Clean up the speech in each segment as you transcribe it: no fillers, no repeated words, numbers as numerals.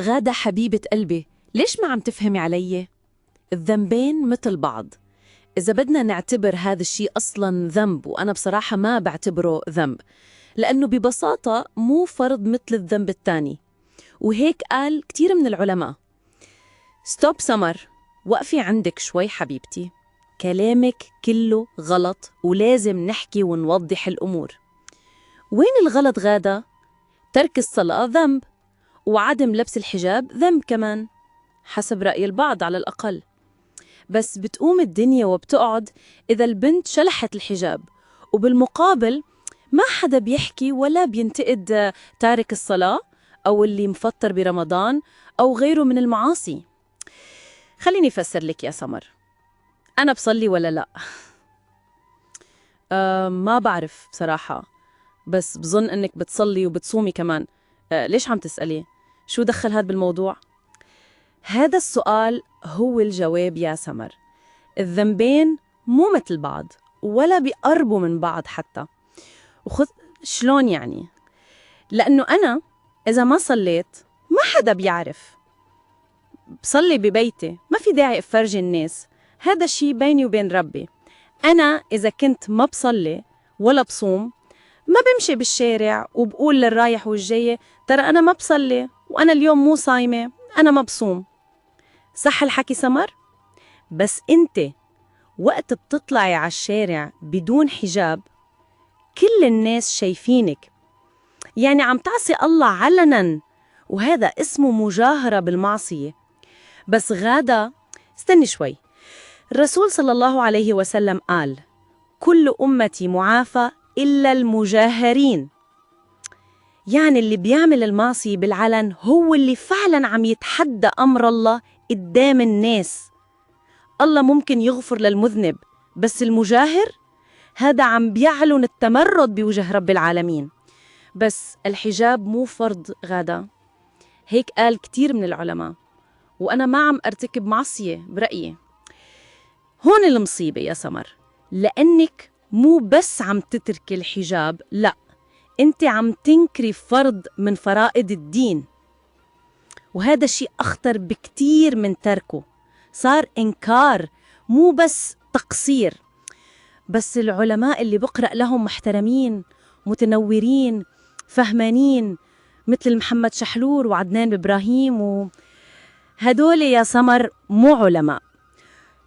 غادة حبيبة قلبي، ليش ما عم تفهمي علي؟ الذنبين مثل بعض. إذا بدنا نعتبر هذا الشيء أصلاً ذنب، وأنا بصراحة ما بعتبره ذنب، لأنه ببساطة مو فرض مثل الذنب الثاني. وهيك قال كتير من العلماء. ستوب سمر، وقفي عندك شوي حبيبتي. كلامك كله غلط ولازم نحكي ونوضح الأمور. وين الغلط غادة؟ ترك الصلاة ذنب، وعدم لبس الحجاب ذنب كمان، حسب رأي البعض على الأقل. بس بتقوم الدنيا وبتقعد إذا البنت شلحت الحجاب، وبالمقابل ما حدا بيحكي ولا بينتقد تارك الصلاة أو اللي مفطر برمضان أو غيره من المعاصي. خليني أفسر لك يا سمر، أنا بصلي ولا لا؟ ما بعرف بصراحة، بس بظن أنك بتصلي وبتصومي كمان. ليش عم تسألي؟ شو دخل هذا بالموضوع؟ هذا السؤال هو الجواب يا سمر. الذنبين مو مثل بعض ولا بيقربوا من بعض حتى. وخذ شلون يعني؟ لأنه أنا إذا ما صليت ما حدا بيعرف. بصلي ببيتي، ما في داعي أفرجي الناس، هذا الشيء بيني وبين ربي. أنا إذا كنت ما بصلي ولا بصوم، ما بمشي بالشارع وبقول للرايح والجاي ترى أنا ما بصلي وأنا اليوم مو صايمة، أنا ما بصوم. صح الحكي سمر؟ بس أنت وقت بتطلعي على الشارع بدون حجاب كل الناس شايفينك، يعني عم تعصي الله علنا، وهذا اسمه مجاهرة بالمعصية. بس غادة، استني شوي. الرسول صلى الله عليه وسلم قال: كل أمتي معافى إلا المجاهرين. يعني اللي بيعمل المعصية بالعلن هو اللي فعلا عم يتحدى أمر الله قدام الناس. الله ممكن يغفر للمذنب، بس المجاهر هذا عم بيعلن التمرد بوجه رب العالمين. بس الحجاب مو فرض غادة، هيك قال كتير من العلماء، وأنا ما عم أرتكب معصية برأيي. هون المصيبة يا سمر، لأنك مو بس عم تترك الحجاب، لا، أنت عم تنكري فرض من فرائض الدين، وهذا الشيء أخطر بكتير من تركه. صار إنكار مو بس تقصير. بس العلماء اللي بقرأ لهم محترمين متنورين فهمانين، مثل محمد شحلور وعدنان بإبراهيم، هدول يا سمر مو علماء،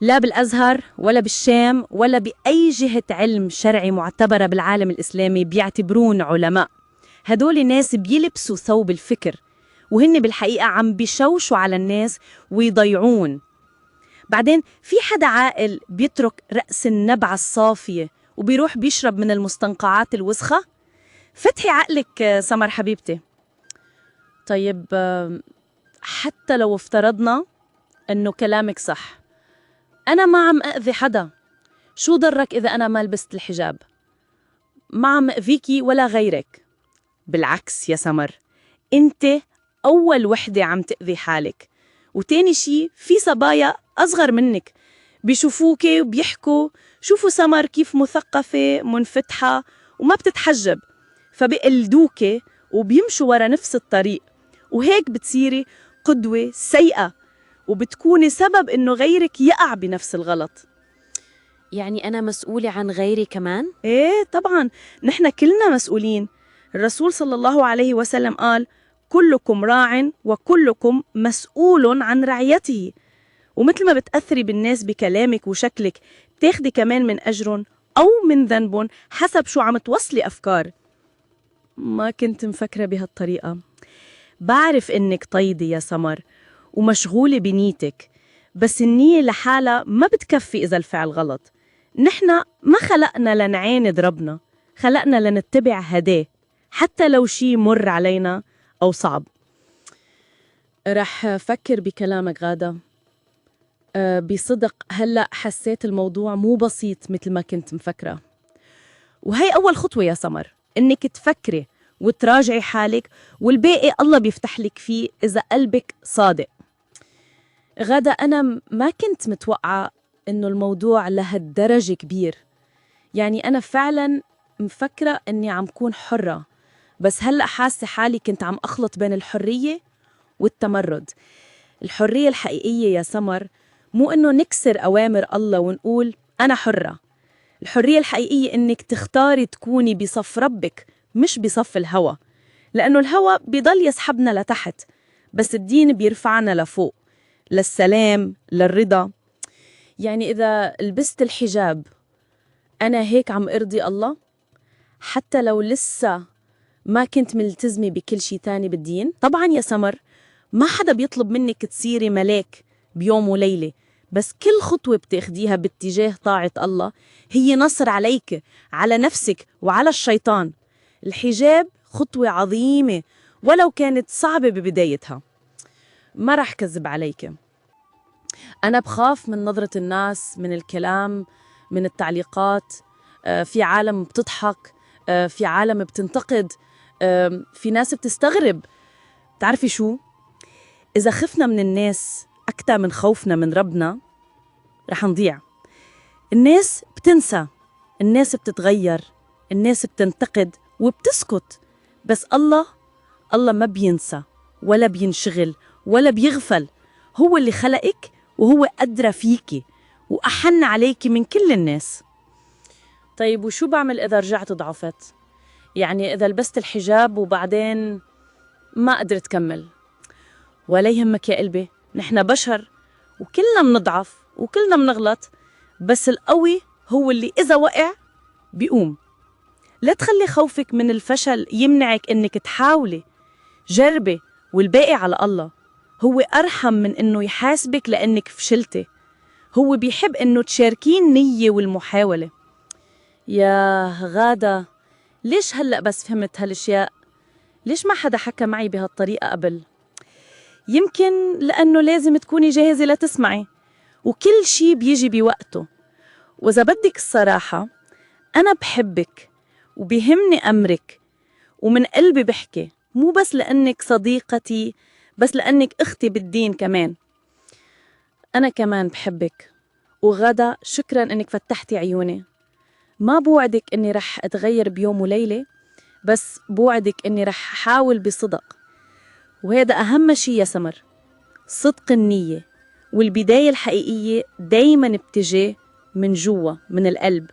لا بالأزهر ولا بالشام ولا بأي جهة علم شرعي معتبرة بالعالم الإسلامي بيعتبرون علماء. هدول ناس بيلبسوا ثوب الفكر، وهن بالحقيقة عم بيشوشوا على الناس ويضيعون. بعدين في حدا عاقل بيترك رأس النبعة الصافية وبيروح بيشرب من المستنقعات الوسخة؟ فتحي عقلك سمر حبيبتي. طيب، حتى لو افترضنا أنه كلامك صح، أنا ما عم أذي حدا. شو ضرك إذا أنا ما لبست الحجاب؟ ما عم أذيكي ولا غيرك. بالعكس يا سمر، أنت أول وحدة عم تأذي حالك، وتاني شي في صبايا أصغر منك بيشوفوكي وبيحكوا شوفوا سمر كيف مثقفة منفتحة وما بتتحجب، فبيقلدوكي وبيمشوا ورا نفس الطريق، وهيك بتصيري قدوة سيئة وبتكوني سبب إنه غيرك يقع بنفس الغلط. يعني أنا مسؤولة عن غيري كمان؟ إيه طبعاً، نحن كلنا مسؤولين. الرسول صلى الله عليه وسلم قال: كلكم راع وكلكم مسؤول عن رعيته. ومثل ما بتأثري بالناس بكلامك وشكلك، بتاخدي كمان من أجر أو من ذنب حسب شو عم توصلي أفكار. ما كنت مفكرة بهالطريقة. بعرف إنك طيدة يا سمر ومشغولة بنيتك، بس النية لحالها ما بتكفي إذا الفعل غلط. نحن ما خلقنا لنعاند ربنا، خلقنا لنتبع هداه حتى لو شي مر علينا أو صعب. رح فكر بكلامك غادة. بصدق هلأ حسيت الموضوع مو بسيط مثل ما كنت مفكرة، وهي أول خطوة يا سمر، إنك تفكري وتراجعي حالك، والباقي الله بيفتح لك فيه إذا قلبك صادق. غادة، أنا ما كنت متوقعة إنه الموضوع لهالدرجة كبير. يعني أنا فعلاً مفكرة إني عم كون حرة، بس هلأ حاسة حالي كنت عم أخلط بين الحرية والتمرد. الحرية الحقيقية يا سمر مو إنه نكسر أوامر الله ونقول أنا حرة. الحرية الحقيقية إنك تختاري تكوني بصف ربك مش بصف الهوى، لأنه الهوى بيضل يسحبنا لتحت، بس الدين بيرفعنا لفوق، للسلام، للرضا. يعني إذا لبست الحجاب أنا هيك عم أرضي الله، حتى لو لسه ما كنت ملتزمة بكل شيء تاني بالدين. طبعاً يا سمر ما حدا بيطلب منك تصيري ملاك بيوم وليلة، بس كل خطوة بتاخديها باتجاه طاعة الله هي نصر عليك، على نفسك وعلى الشيطان. الحجاب خطوة عظيمة ولو كانت صعبة ببدايتها. ما رح كذب عليك، أنا بخاف من نظرة الناس، من الكلام، من التعليقات. في عالم بتضحك، في عالم بتنتقد، في ناس بتستغرب. تعرفي شو؟ إذا خفنا من الناس أكتر من خوفنا من ربنا رح نضيع. الناس بتنسى، الناس بتتغير، الناس بتنتقد وبتسكت، بس الله ما بينسى ولا بينشغل ولا بيغفل. هو اللي خلقك وهو أدرى فيكي وأحن عليكي من كل الناس. طيب وشو بعمل إذا رجعت ضعفت؟ يعني إذا لبست الحجاب وبعدين ما قدرت كمل؟ ولا يهمك يا قلبي، نحن بشر وكلنا منضعف وكلنا منغلط، بس القوي هو اللي إذا وقع بيقوم. لا تخلي خوفك من الفشل يمنعك إنك تحاولي، جربي، والباقي على الله. هو أرحم من إنه يحاسبك لأنك فشلتي، هو بيحب إنه تشاركين النية والمحاولة. يا غادة، ليش هلأ بس فهمت هالاشياء؟ ليش ما حدا حكى معي بهالطريقة قبل؟ يمكن لأنه لازم تكوني جاهزة لتسمعي، وكل شي بيجي بوقته. وإذا بدك الصراحة أنا بحبك وبيهمني أمرك، ومن قلبي بحكي، مو بس لأنك صديقتي، بس لأنك أختي بالدين كمان. أنا كمان بحبك. وغدا شكراً إنك فتحتي عيوني. ما بوعدك إني رح أتغير بيوم وليلة، بس بوعدك إني رح أحاول بصدق. وهذا أهم شي يا سمر، صدق النية. والبداية الحقيقية دايماً بتجي من جوا، من القلب.